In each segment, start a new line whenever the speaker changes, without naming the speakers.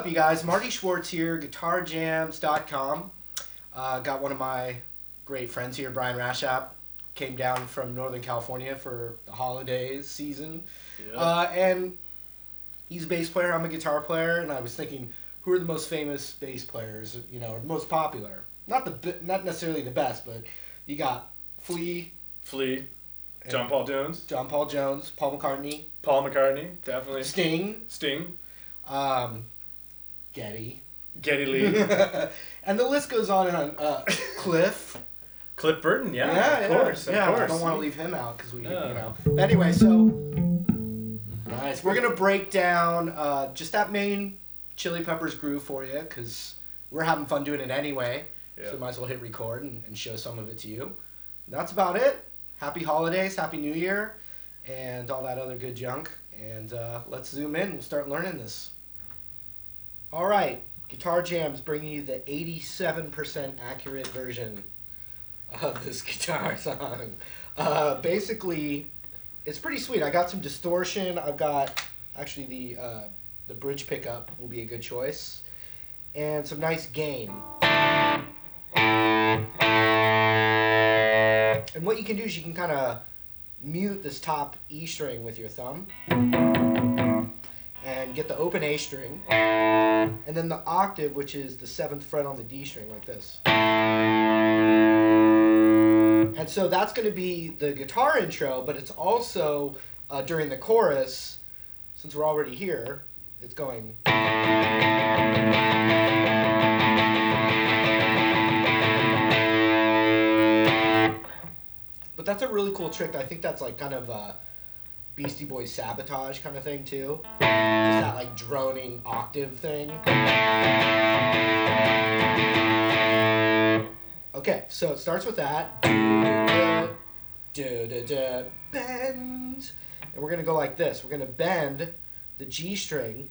up, you guys? Marty Schwartz here, GuitarJams.com. Got one of my great friends here, Brian Rashap. Came down from Northern California for the holidays season. And he's a bass player, I'm a guitar player, and I was thinking, who are the most famous bass players, the most popular? Not necessarily the best, but you got Flea,
John Paul Jones,
Paul McCartney,
definitely.
Sting. Geddy
Lee.
And the list goes on and on. Cliff
Burton, of course.
I don't want to leave him out because Anyway, so nice. We're gonna break down just that main Chili Peppers groove for you because we're having fun doing it anyway. Yeah. So we might as well hit record and show some of it to you. That's about it. Happy holidays, Happy New Year, and all that other good junk. And let's zoom in. We'll start learning this. All right, Guitar Jams bringing you the 87% accurate version of this guitar song. Basically, it's pretty sweet. I got some distortion. I've got actually the bridge pickup will be a good choice, and some nice gain. And what you can do is you can kind of mute this top E string with your thumb and get the open A string and then the octave, which is the 7th fret on the D string, like this. And so that's going to be the guitar intro, but it's also during the chorus, since we're already here, it's going. But that's a really cool trick. I think that's like kind of a Beastie Boys Sabotage kind of thing too. Just that like droning octave thing. Okay, so it starts with that. Bend. And we're going to go like this. We're going to bend the G string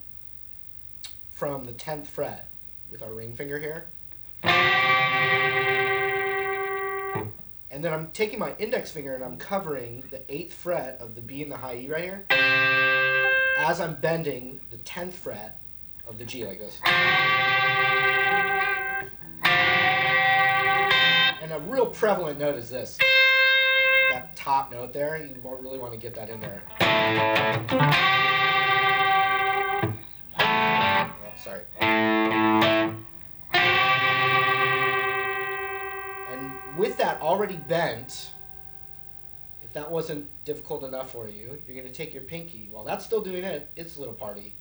from the 10th fret with our ring finger here. And then I'm taking my index finger and I'm covering the 8th fret of the B and the high E right here as I'm bending the 10th fret of the G like this. And a real prevalent note is this. That top note there, you really want to get that in there. Oh, sorry. With that already bent, if that wasn't difficult enough for you, you're going to take your pinky. While that's still doing its little party,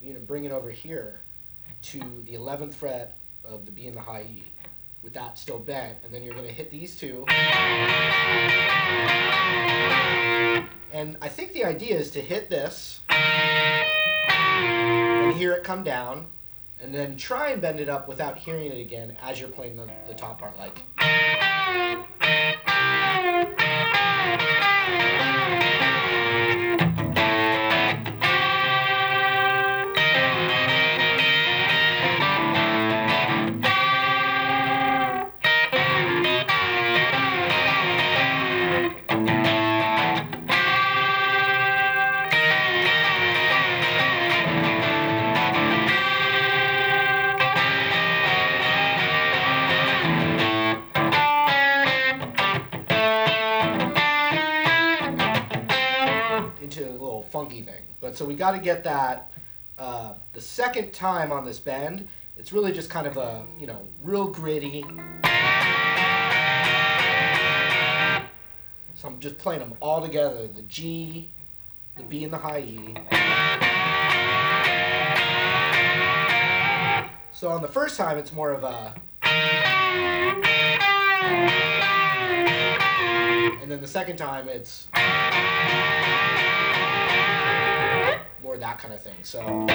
you're going to bring it over here to the 11th fret of the B and the high E, with that still bent, and then you're going to hit these two. And I think the idea is to hit this, and hear it come down, and then try and bend it up without hearing it again as you're playing the top part, like. Funky thing. But so we got to get that the second time on this bend. It's really just kind of a real gritty. So I'm just playing them all together, the G, the B and the high E. So on the first time it's more of a, and then the second time it's more that kind of thing. So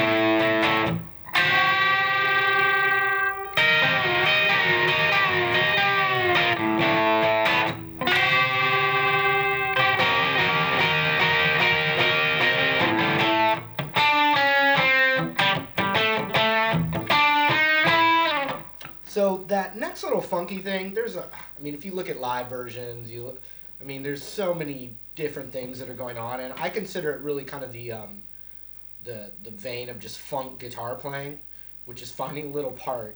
that next little funky thing, if you look at live versions, there's so many different things that are going on, and I consider it really kind of the vein of just funk guitar playing. which is finding a little part,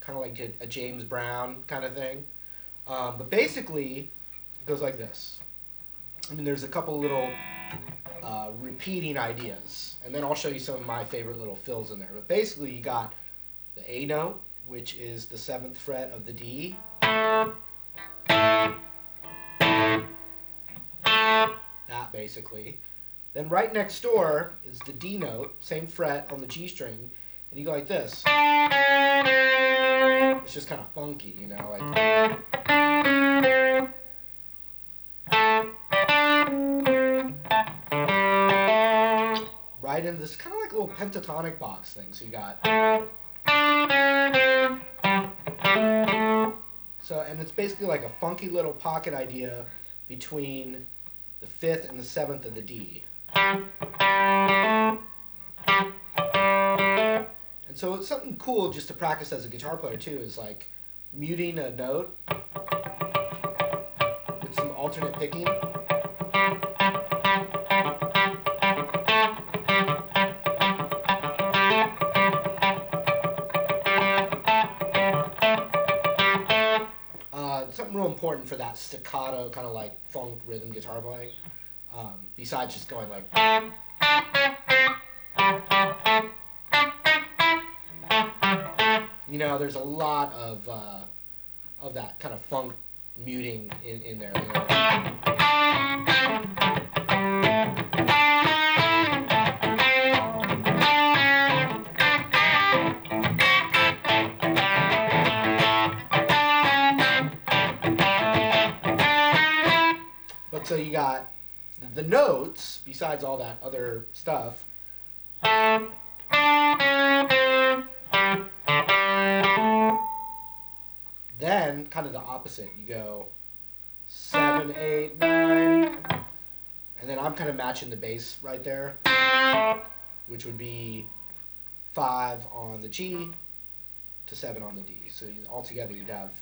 kind of like a James Brown kind of thing. But basically, it goes like this. I mean, there's a couple little repeating ideas, and then I'll show you some of my favorite little fills in there. But basically, you got the A note, which is the 7th fret of the D. That basically. Then right next door is the D note, same fret on the G string, and you go like this. It's just kind of funky, you know, like. Right into this kind of like a little pentatonic box thing. So you got. So, and it's basically like a funky little pocket idea between the 5th and the 7th of the D. And so it's something cool just to practice as a guitar player too, is like muting a note with some alternate picking. Something real important for that staccato kind of like funk rhythm guitar playing, besides just going like. You know, there's a lot of that kind of funk muting in there. You know? But so you got the notes, besides all that other stuff. Then, kind of the opposite. You go 7, 8, 9. And then I'm kind of matching the bass right there, which would be 5 on the G to 7 on the D. So altogether you'd have.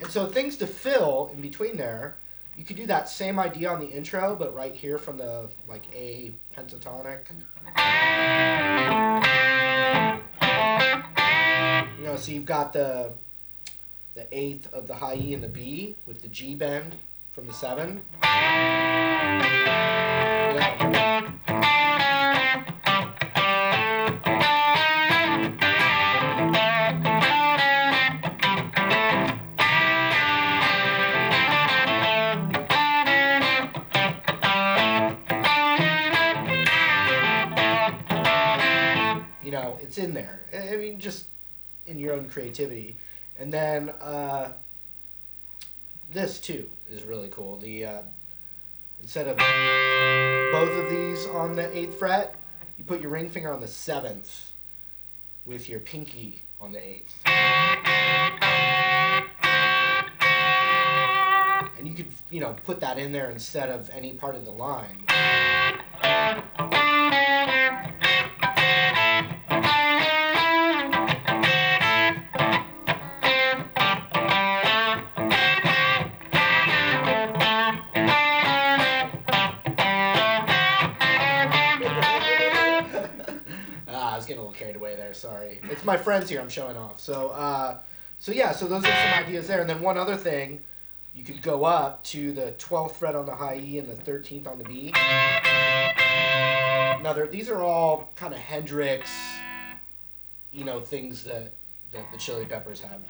So things to fill in between there, you could do that same idea on the intro, but right here from the like A pentatonic. You know, so you've got the 8th of the high E and the B with the G bend from the 7. Yeah. It's in there. I mean, just in your own creativity. And then this too is really cool. The instead of both of these on the 8th fret, you put your ring finger on the 7th with your pinky on the 8th. And you could, you know, put that in there instead of any part of the line. I was getting a little carried away there, sorry. It's my friends here I'm showing off. So yeah, so those are some ideas there. And then one other thing, you could go up to the 12th fret on the high E and the 13th on the B. Now, these are all kind of Hendrix, you know, things that the Chili Peppers have.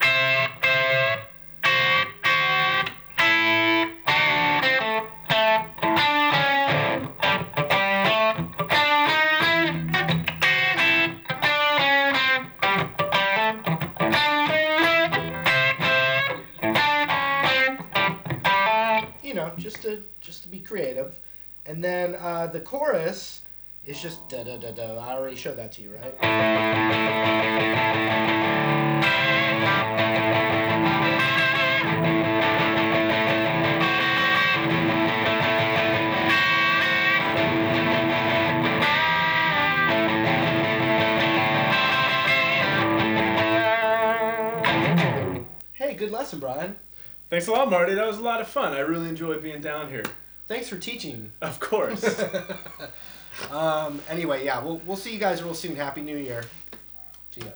Just to be creative. And then the chorus is just da da da da. I already showed that to you, right? lesson, Brian.
Thanks a lot, Marty. That was a lot of fun. I really enjoyed being down here.
Thanks for teaching.
Of course.
Anyway, yeah, we'll see you guys real soon. Happy New Year. See ya.